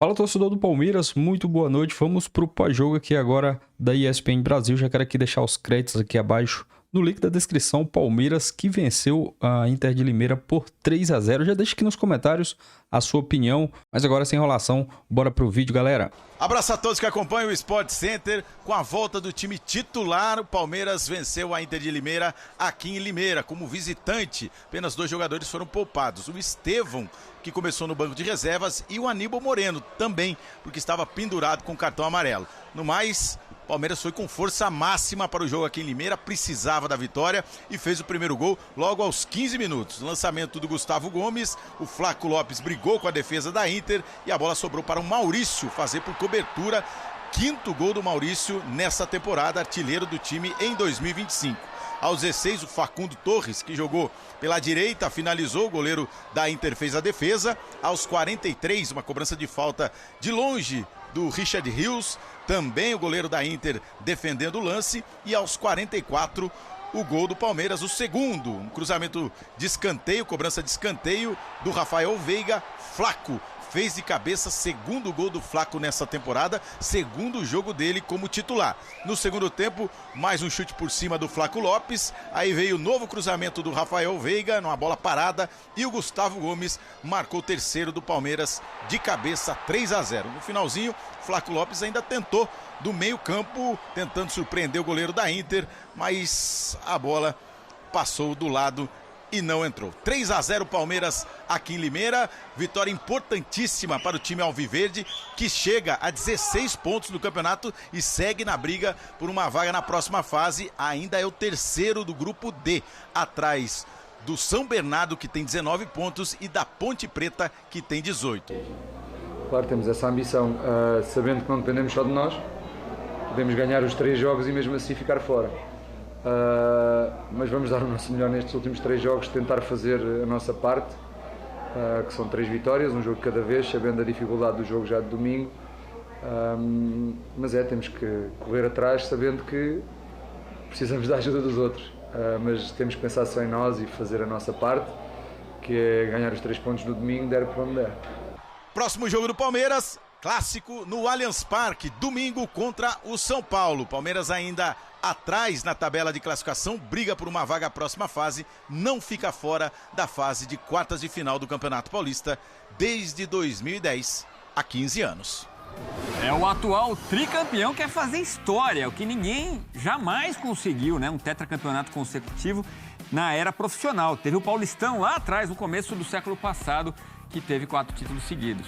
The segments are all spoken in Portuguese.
Fala, torcedor do Palmeiras, muito boa noite. Vamos pro pós-jogo aqui agora da ESPN Brasil. Já quero aqui deixar os créditos aqui abaixo no link da descrição. Palmeiras que venceu a Inter de Limeira por 3-0. Já deixa aqui nos comentários a sua opinião. Mas agora, sem enrolação, bora pro vídeo, galera. Abraço a todos que acompanham o Sport Center. Com a volta do time titular, o Palmeiras venceu a Inter de Limeira aqui em Limeira como visitante. Apenas 2 jogadores foram poupados. O Estevão, que começou no banco de reservas, e o Aníbal Moreno também, porque estava pendurado com cartão amarelo. No mais, o Palmeiras foi com força máxima para o jogo aqui em Limeira, precisava da vitória e fez o primeiro gol logo aos 15 minutos. Lançamento do Gustavo Gomes, o Flaco Lopes brigou com a defesa da Inter e a bola sobrou para o Maurício fazer por cobertura. 5º gol do Maurício nessa temporada, artilheiro do time em 2025. Aos 16, o Facundo Torres, que jogou pela direita, finalizou, o goleiro da Inter fez a defesa. Aos 43, uma cobrança de falta de longe do Richard Rios, também o goleiro da Inter defendendo o lance. E aos 44, o gol do Palmeiras, o segundo, um cruzamento de escanteio, cobrança de escanteio do Rafael Veiga. Flaco fez de cabeça, segundo gol do Flaco nessa temporada, segundo jogo dele como titular. No segundo tempo, mais um chute por cima do Flaco Lopes, aí veio o novo cruzamento do Rafael Veiga, numa bola parada, e o Gustavo Gomes marcou o terceiro do Palmeiras de cabeça, 3-0. No finalzinho, Flaco Lopes ainda tentou do meio campo, tentando surpreender o goleiro da Inter, mas a bola passou do lado e não entrou. 3-0 Palmeiras aqui em Limeira, vitória importantíssima para o time alviverde, que chega a 16 pontos no campeonato e segue na briga por uma vaga na próxima fase. Ainda é o terceiro do grupo D, atrás do São Bernardo, que tem 19 pontos, e da Ponte Preta, que tem 18. Claro, temos essa ambição, sabendo que não dependemos só de nós, podemos ganhar os 3 jogos e mesmo assim ficar fora. Mas vamos dar o nosso melhor nestes últimos 3 jogos, tentar fazer a nossa parte, que são 3 vitórias, um jogo de cada vez, sabendo a dificuldade do jogo já de domingo. Mas temos que correr atrás, sabendo que precisamos da ajuda dos outros, mas temos que pensar só em nós e fazer a nossa parte, que é ganhar os 3 pontos no domingo, der para onde der. Próximo jogo do Palmeiras, clássico no Allianz Parque, domingo contra o São Paulo. Palmeiras ainda atrás na tabela de classificação, briga por uma vaga à próxima fase, não fica fora da fase de quartas de final do Campeonato Paulista desde 2010, há 15 anos. O atual tricampeão quer fazer história, o que ninguém jamais conseguiu, né? Um tetracampeonato consecutivo na era profissional. Teve o Paulistão lá atrás, no começo do século passado, que teve 4 títulos seguidos.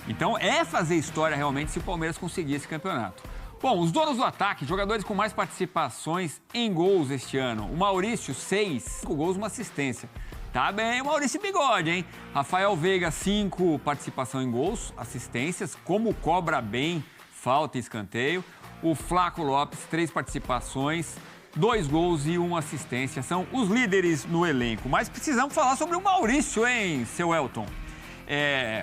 Então é fazer história realmente se o Palmeiras conseguir esse campeonato. Bom, os donos do ataque, jogadores com mais participações em gols este ano. O Maurício, 6, 5 gols, uma assistência. Tá bem o Maurício Bigode, hein? Rafael Veiga, 5 participação em gols, assistências, como cobra bem, falta e escanteio. O Flaco Lopes, 3 participações, 2 gols e 1 assistência. São os líderes no elenco. Mas precisamos falar sobre o Maurício, hein, seu Elton?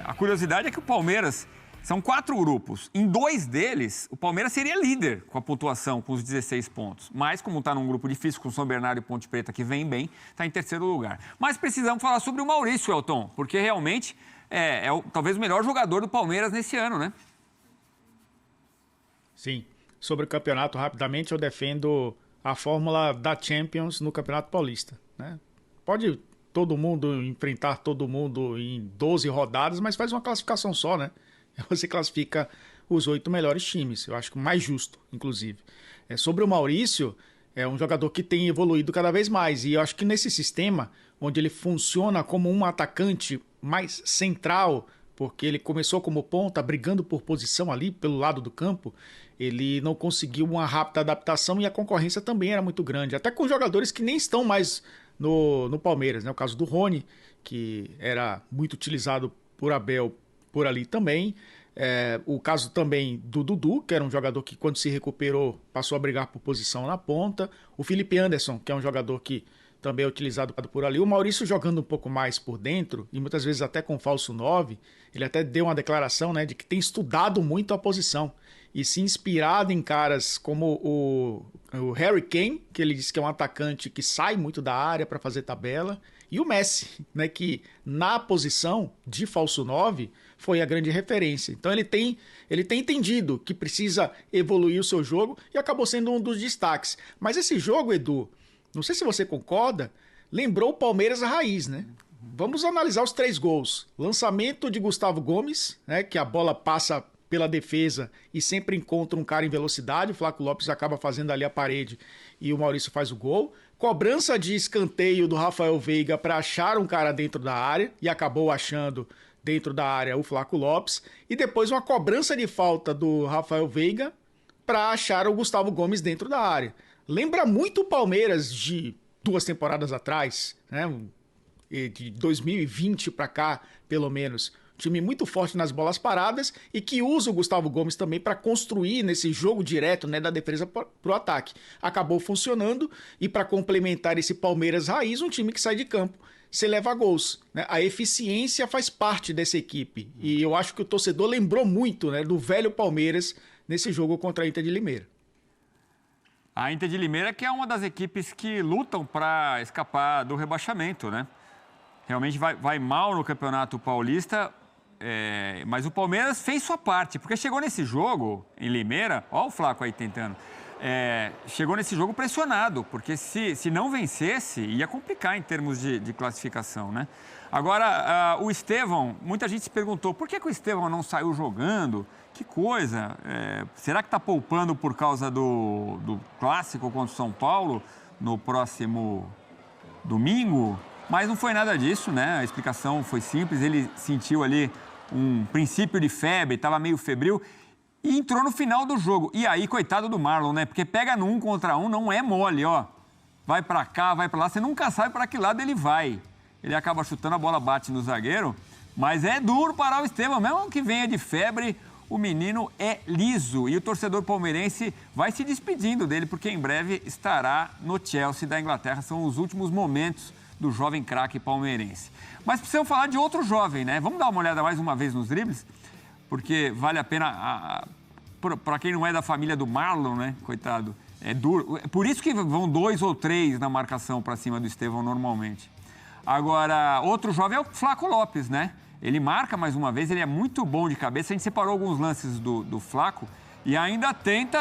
A curiosidade é que o Palmeiras, são 4 grupos. Em 2 deles, o Palmeiras seria líder com a pontuação, com os 16 pontos. Mas, como está num grupo difícil, com o São Bernardo e Ponte Preta, que vem bem, está em terceiro lugar. Mas precisamos falar sobre o Maurício, Elton, porque realmente talvez o melhor jogador do Palmeiras nesse ano, né? Sim. Sobre o campeonato, rapidamente, eu defendo a fórmula da Champions no Campeonato Paulista, né? Pode todo mundo enfrentar todo mundo em 12 rodadas, mas faz uma classificação só, né? Você classifica os 8 melhores times. Eu acho que o mais justo, inclusive. Sobre o Maurício, é um jogador que tem evoluído cada vez mais. E eu acho que nesse sistema, onde ele funciona como um atacante mais central, porque ele começou como ponta, brigando por posição ali pelo lado do campo, ele não conseguiu uma rápida adaptação e a concorrência também era muito grande. Até com jogadores que nem estão mais no Palmeiras, né? O caso do Rony, que era muito utilizado por Abel por ali também. O caso também do Dudu, que era um jogador que quando se recuperou passou a brigar por posição na ponta. O Felipe Anderson, que é um jogador que também é utilizado por ali. O Maurício jogando um pouco mais por dentro e muitas vezes até com falso 9, ele até deu uma declaração, né, de que tem estudado muito a posição e se inspirado em caras como o Harry Kane, que ele disse que é um atacante que sai muito da área para fazer tabela, E o Messi, né, que na posição de falso 9 foi a grande referência. Então ele tem entendido que precisa evoluir o seu jogo e acabou sendo um dos destaques. Mas esse jogo, Edu, não sei se você concorda, lembrou o Palmeiras raiz, né? Vamos analisar os 3 gols. Lançamento de Gustavo Gomes, né, que a bola passa pela defesa e sempre encontra um cara em velocidade. O Flaco Lopes acaba fazendo ali a parede e o Maurício faz o gol. Cobrança de escanteio do Rafael Veiga para achar um cara dentro da área e acabou achando dentro da área o Flaco Lopes. E depois uma cobrança de falta do Rafael Veiga para achar o Gustavo Gomes dentro da área. Lembra muito o Palmeiras de 2 temporadas atrás, né? De 2020 para cá, pelo menos. Time muito forte nas bolas paradas e que usa o Gustavo Gomes também para construir nesse jogo direto, né, da defesa para o ataque. Acabou funcionando e para complementar esse Palmeiras raiz, um time que sai de campo, se leva gols, né? A eficiência faz parte dessa equipe e eu acho que o torcedor lembrou muito, né, do velho Palmeiras nesse jogo contra a Inter de Limeira. A Inter de Limeira que é uma das equipes que lutam para escapar do rebaixamento, né? Realmente vai mal no Campeonato Paulista, mas o Palmeiras fez sua parte, porque chegou nesse jogo em Limeira, ó o Flaco aí tentando, chegou nesse jogo pressionado, porque se não vencesse, ia complicar em termos de classificação, né? Agora, o Estevão, muita gente se perguntou, por que o Estevão não saiu jogando? Que coisa, será que está poupando por causa do clássico contra o São Paulo no próximo domingo? Mas não foi nada disso, né? A explicação foi simples, ele sentiu ali um princípio de febre, estava meio febril e entrou no final do jogo. E aí, coitado do Marlon, né? Porque pega no 1 contra 1, não é mole, ó. Vai para cá, vai para lá, você nunca sabe para que lado ele vai. Ele acaba chutando, a bola bate no zagueiro, mas é duro parar o Estevão, mesmo que venha de febre, o menino é liso. E o torcedor palmeirense vai se despedindo dele, porque em breve estará no Chelsea da Inglaterra. São os últimos momentos do jovem craque palmeirense. Mas precisamos falar de outro jovem, né? Vamos dar uma olhada mais uma vez nos dribles, porque vale a pena, para quem não é da família do Marlon, né? Coitado, é duro. Por isso que vão 2 ou 3 na marcação para cima do Estevão normalmente. Agora, outro jovem é o Flaco Lopes, né? Ele marca mais uma vez, ele é muito bom de cabeça. A gente separou alguns lances do Flaco e ainda tenta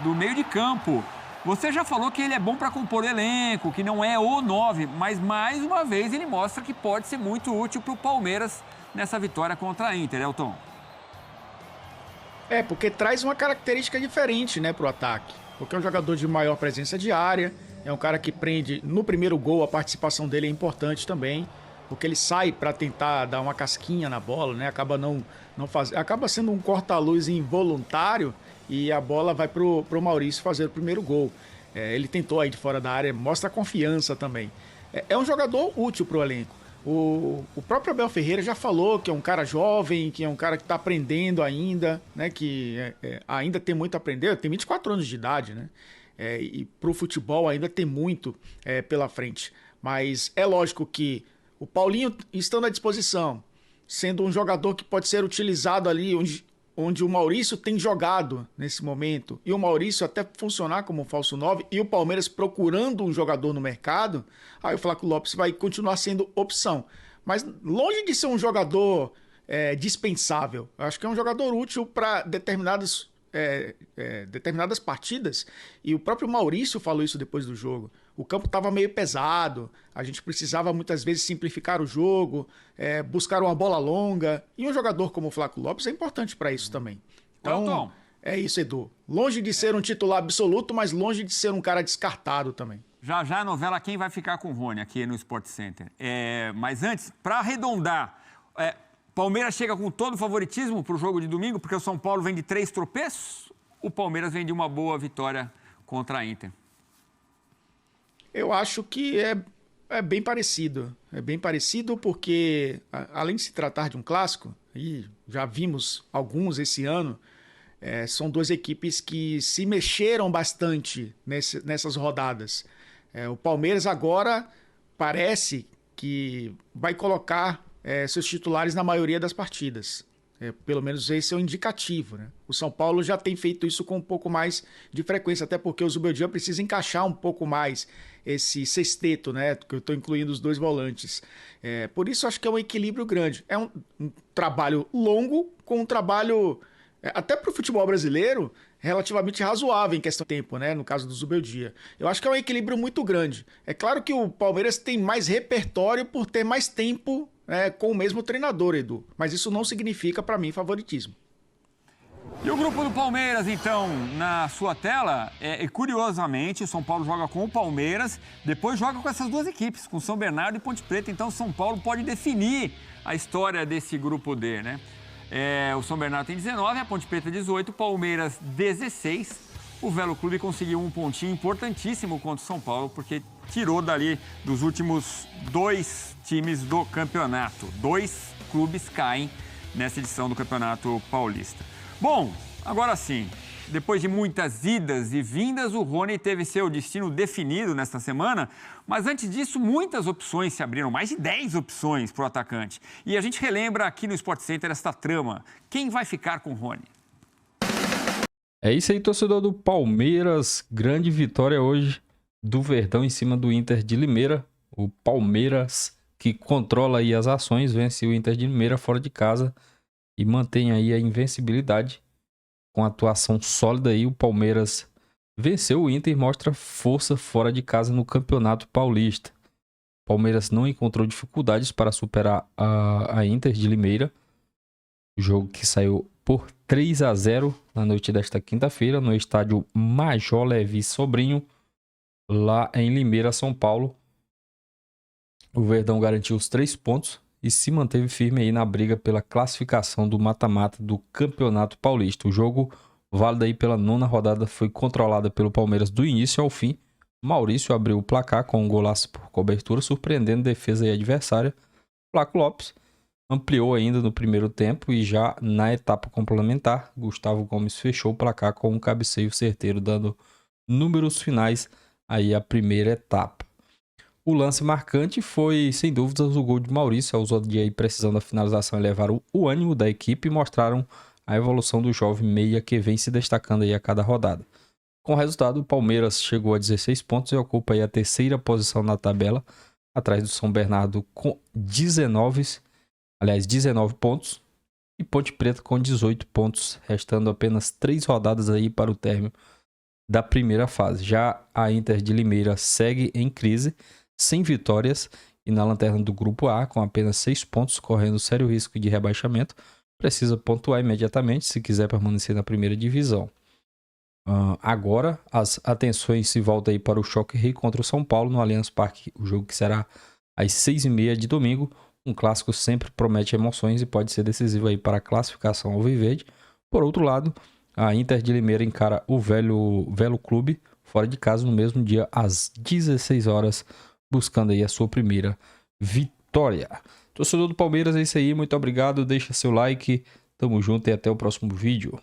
do meio de campo. Você já falou que ele é bom para compor elenco, que não é o 9, mas mais uma vez ele mostra que pode ser muito útil para o Palmeiras nessa vitória contra a Inter, Elton. Porque traz uma característica diferente, né, para o ataque. Porque é um jogador de maior presença de área, é um cara que prende no primeiro gol, a participação dele é importante também, porque ele sai para tentar dar uma casquinha na bola, né, acaba sendo um corta-luz involuntário, e a bola vai pro Maurício fazer o primeiro gol. Ele tentou aí de fora da área, mostra confiança também. É um jogador útil pro elenco. O próprio Abel Ferreira já falou que é um cara jovem, que é um cara que está aprendendo ainda, né? Que ainda tem muito a aprender. Tem 24 anos de idade, né? E pro futebol ainda tem muito pela frente. Mas é lógico que o Paulinho estando à disposição, sendo um jogador que pode ser utilizado ali onde o Maurício tem jogado nesse momento, e o Maurício até funcionar como um falso 9, e o Palmeiras procurando um jogador no mercado, aí o Flaco Lopes vai continuar sendo opção. Mas longe de ser um jogador dispensável, eu acho que é um jogador útil para determinadas partidas, e o próprio Maurício falou isso depois do jogo. O campo estava meio pesado, a gente precisava muitas vezes simplificar o jogo, buscar uma bola longa, e um jogador como o Flaco Lopes é importante para isso também. Então, é isso, Edu. Longe de ser um titular absoluto, mas longe de ser um cara descartado também. Já a novela Quem Vai Ficar com o Rony aqui no Sport Center. Mas antes, para arredondar, Palmeiras chega com todo o favoritismo para o jogo de domingo, porque o São Paulo vem de 3 tropeços, o Palmeiras vem de uma boa vitória contra a Inter. Eu acho que é bem parecido. É bem parecido porque, além de se tratar de um clássico, e já vimos alguns esse ano, são 2 equipes que se mexeram bastante nessas rodadas. O Palmeiras agora parece que vai colocar seus titulares na maioria das partidas. Pelo menos esse é o indicativo, né? O São Paulo já tem feito isso com um pouco mais de frequência, até porque o Zubeldia precisa encaixar um pouco mais esse sexteto, né? Que eu estou incluindo os 2 volantes. Por isso acho que é um equilíbrio grande. É um trabalho longo com um trabalho, até para o futebol brasileiro, relativamente razoável em questão de tempo, né? No caso do Zubeldia. Eu acho que é um equilíbrio muito grande. É claro que o Palmeiras tem mais repertório por ter mais tempo com o mesmo treinador, Edu. Mas isso não significa, para mim, favoritismo. E o grupo do Palmeiras, então, na sua tela, curiosamente, o São Paulo joga com o Palmeiras, depois joga com essas 2 equipes, com São Bernardo e Ponte Preta. Então, o São Paulo pode definir a história desse grupo D, né? O São Bernardo tem 19, a Ponte Preta 18, o Palmeiras 16. O Velo Clube conseguiu um pontinho importantíssimo contra o São Paulo, porque tirou dali dos últimos 2 times do campeonato. 2 clubes caem nessa edição do Campeonato Paulista. Bom, agora sim, depois de muitas idas e vindas, o Rony teve seu destino definido nesta semana, mas antes disso, muitas opções se abriram, mais de 10 opções para o atacante. E a gente relembra aqui no Sport Center esta trama. Quem vai ficar com o Rony? É isso aí, torcedor do Palmeiras. Grande vitória hoje do Verdão em cima do Inter de Limeira. O Palmeiras, que controla aí as ações, vence o Inter de Limeira fora de casa e mantém aí a invencibilidade. Com atuação sólida aí, o Palmeiras venceu o Inter e mostra força fora de casa no Campeonato Paulista. O Palmeiras não encontrou dificuldades para superar a Inter de Limeira. O jogo que saiu por 3-0 na noite desta quinta-feira no estádio Major Levi Sobrinho, lá em Limeira, São Paulo. O Verdão garantiu os 3 pontos e se manteve firme aí na briga pela classificação do mata-mata do Campeonato Paulista. O jogo, válido aí pela 9ª rodada, foi controlado pelo Palmeiras do início ao fim. Maurício abriu o placar com um golaço por cobertura, surpreendendo a defesa e adversária. Flaco Lopes ampliou ainda no primeiro tempo e já na etapa complementar, Gustavo Gomes fechou o placar com um cabeceio certeiro, dando números finais aí à primeira etapa. O lance marcante foi, sem dúvidas, o gol de Maurício. Aos outros dias, precisando da finalização, levaram o ânimo da equipe e mostraram a evolução do jovem meia que vem se destacando aí a cada rodada. Com o resultado, o Palmeiras chegou a 16 pontos e ocupa aí a 3ª posição na tabela, atrás do São Bernardo com 19 pontos e Ponte Preta com 18 pontos, restando apenas 3 rodadas aí para o término da primeira fase. Já a Inter de Limeira segue em crise, sem vitórias e na lanterna do grupo A, com apenas 6 pontos, correndo sério risco de rebaixamento. Precisa pontuar imediatamente se quiser permanecer na primeira divisão. Agora as atenções se voltam aí para o Choque Rei contra o São Paulo no Allianz Parque, o jogo que será às 6h30 de domingo. Um clássico sempre promete emoções e pode ser decisivo aí para a classificação alviverde. Por outro lado, a Inter de Limeira encara o Velo Clube fora de casa no mesmo dia às 16 horas, buscando aí a sua primeira vitória. Torcedor do Palmeiras, é isso aí, muito obrigado, deixa seu like, tamo junto e até o próximo vídeo.